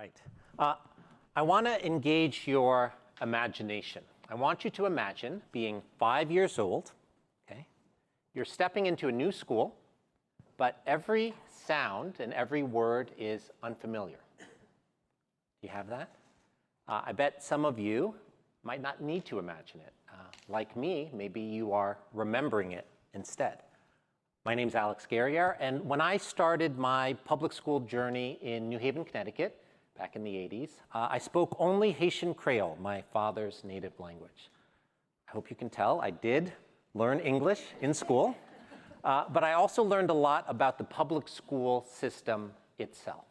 right. I want to engage your imagination. I want you to imagine being 5 years old, okay? You're stepping into a new school, but every sound and every word is unfamiliar. Do you have that? I bet some of you might not need to imagine it. Like me, maybe you are remembering it instead. My name's Alix Guerrier, and when I started my public school journey in New Haven, Connecticut, back in the 80s, I spoke only Haitian Creole, my father's native language. I hope you can tell I did learn English in school, but I also learned a lot about the public school system itself.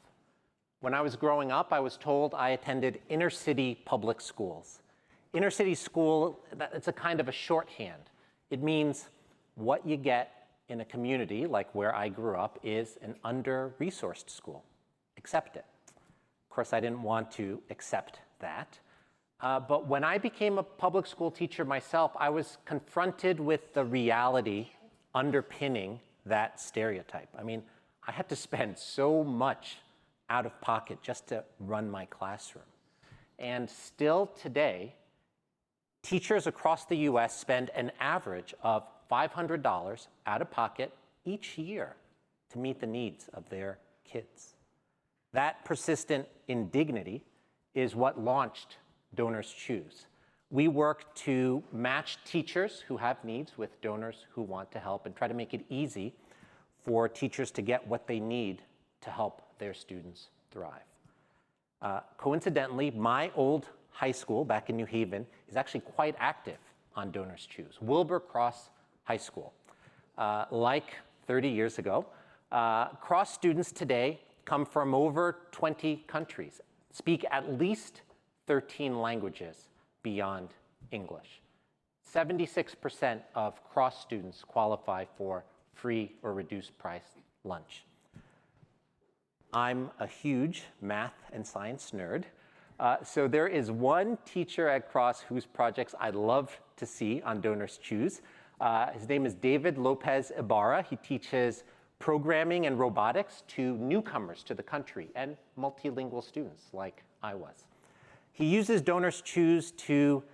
When I was growing up, I was told I attended inner city public schools. Inner city school, it's a kind of a shorthand. It means what you get in a community like where I grew up is an under-resourced school. Accept it. Of course, I didn't want to accept that. But when I became a public school teacher myself, I was confronted with the reality underpinning that stereotype. I mean, I had to spend so much out of pocket just to run my classroom. And still today, teachers across the US spend an average of $500 out of pocket each year to meet the needs of their kids. That persistent indignity is what launched DonorsChoose. We work to match teachers who have needs with donors who want to help and try to make it easy for teachers to get what they need to help their students thrive. Coincidentally, my old high school back in New Haven is actually quite active on DonorsChoose, Wilbur Cross High School. Like 30 years ago, Cross students today come from over 20 countries, speak at least 13 languages beyond English. 76% of Cross students qualify for free or reduced price lunch. I'm a huge math and science nerd. So there is one teacher at Cross whose projects I'd love to see on DonorsChoose. His name is David Lopez Ibarra. He teaches programming and robotics to newcomers to the country and multilingual students like I was. He uses DonorsChoose to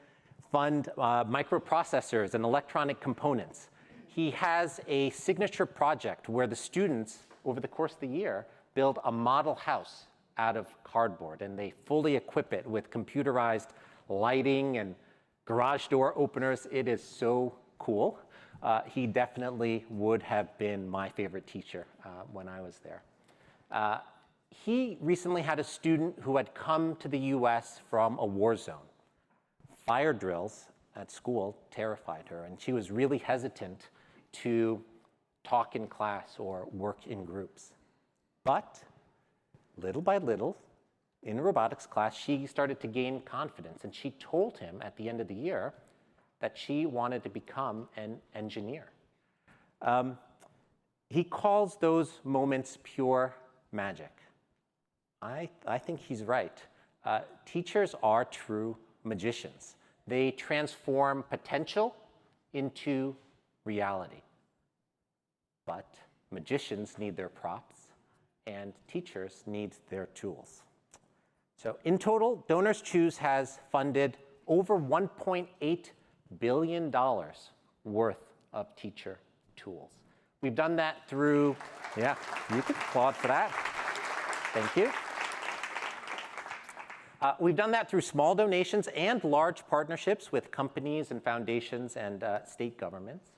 fund microprocessors and electronic components. He has a signature project where the students, over the course of the year, build a model house out of cardboard, and they fully equip it with computerized lighting and garage door openers. It is so cool. He definitely would have been my favorite teacher when I was there. He recently had a student who had come to the US from a war zone. Fire drills at school terrified her, and she was really hesitant to talk in class or work in groups. But little by little, in a robotics class, she started to gain confidence, and she told him at the end of the year that she wanted to become an engineer. He calls those moments pure magic. I think he's right. Teachers are true magicians. They transform potential into reality. But magicians need their props, and teachers need their tools. So in total, DonorsChoose has funded over $1.8 billion worth of teacher tools. We've done that through, yeah, you can applaud for that. Thank you. We've done that through small donations and large partnerships with companies and foundations and state governments.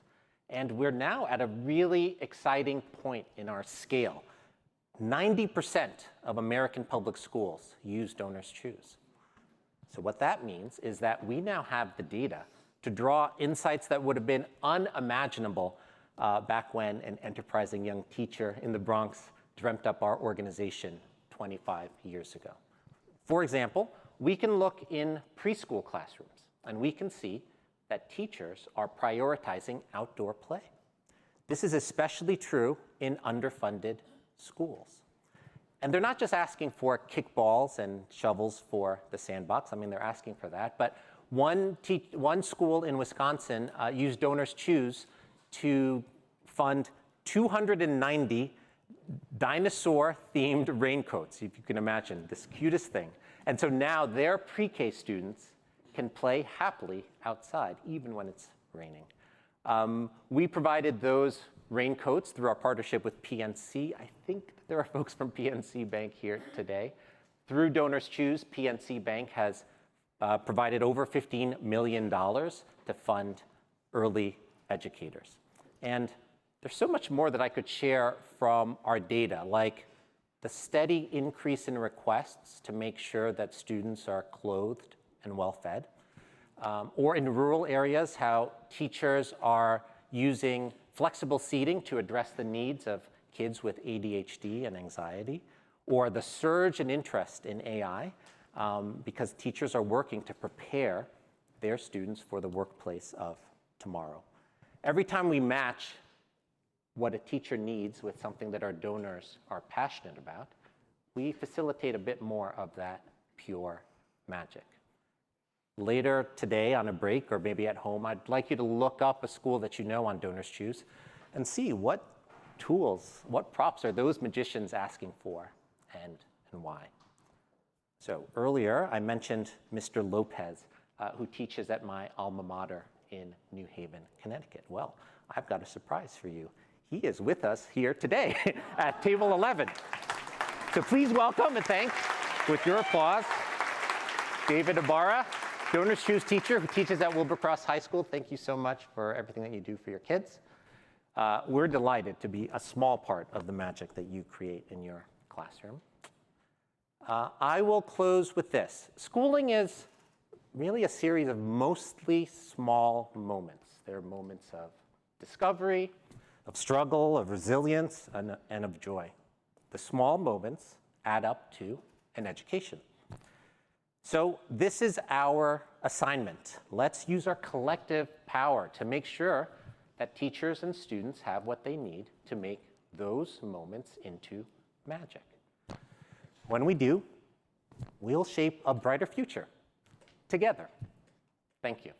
And we're now at a really exciting point in our scale. 90% of American public schools use DonorsChoose. So what that means is that we now have the data to draw insights that would have been unimaginable back when an enterprising young teacher in the Bronx dreamt up our organization 25 years ago. For example, we can look in preschool classrooms, and we can see that teachers are prioritizing outdoor play. This is especially true in underfunded schools. And they're not just asking for kickballs and shovels for the sandbox. I mean, they're asking for that. But one school in Wisconsin used DonorsChoose to fund 290 dinosaur-themed raincoats, if you can imagine, this cutest thing. And so now their pre-K students can play happily outside, even when it's raining. We provided those raincoats through our partnership with PNC. I think there are folks from PNC Bank here today. Through DonorsChoose, PNC Bank has provided over $15 million to fund early educators. And there's so much more that I could share from our data, like the steady increase in requests to make sure that students are clothed and well-fed, or in rural areas, how teachers are using flexible seating to address the needs of kids with ADHD and anxiety, or the surge in interest in AI, because teachers are working to prepare their students for the workplace of tomorrow. Every time we match what a teacher needs with something that our donors are passionate about, we facilitate a bit more of that pure magic. Later today on a break or maybe at home, I'd like you to look up a school that you know on DonorsChoose and see what tools, what props are those magicians asking for and why. So earlier I mentioned Mr. Lopez, who teaches at my alma mater in New Haven, Connecticut. Well, I've got a surprise for you. He is with us here today at table 11. So please welcome and thank, with your applause, David Ibarra, DonorsChoose teacher who teaches at Wilbercross High School. Thank you so much for everything that you do for your kids. We're delighted to be a small part of the magic that you create in your classroom. I will close with this. Schooling is really a series of mostly small moments. There are moments of discovery, of struggle, of resilience, and of joy. The small moments add up to an education. So this is our assignment. Let's use our collective power to make sure that teachers and students have what they need to make those moments into magic. When we do, we'll shape a brighter future together. Thank you.